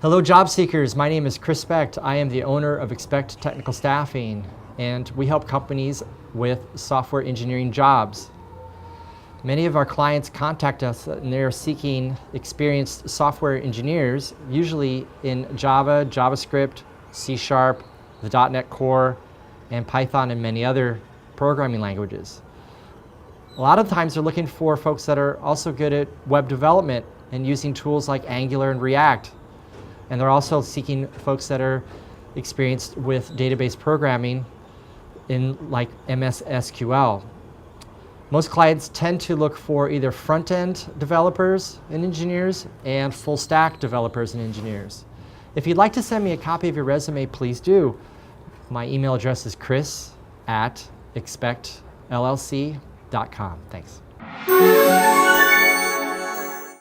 Hello job seekers, my name is Chris Specht. I am the owner of Expect Technical Staffing, and we help companies with software engineering jobs. Many of our clients contact us and they're seeking experienced software engineers, usually in Java, JavaScript, C#, the .NET Core, and Python and many other programming languages. A lot of times they're looking for folks that are also good at web development and using tools like Angular and React. And they're also seeking folks that are experienced with database programming in like MS SQL. Most clients tend to look for either front-end developers and engineers and full-stack developers and engineers. If you'd like to send me a copy of your resume, please do. My email address is chris@expectllc.com. Thanks.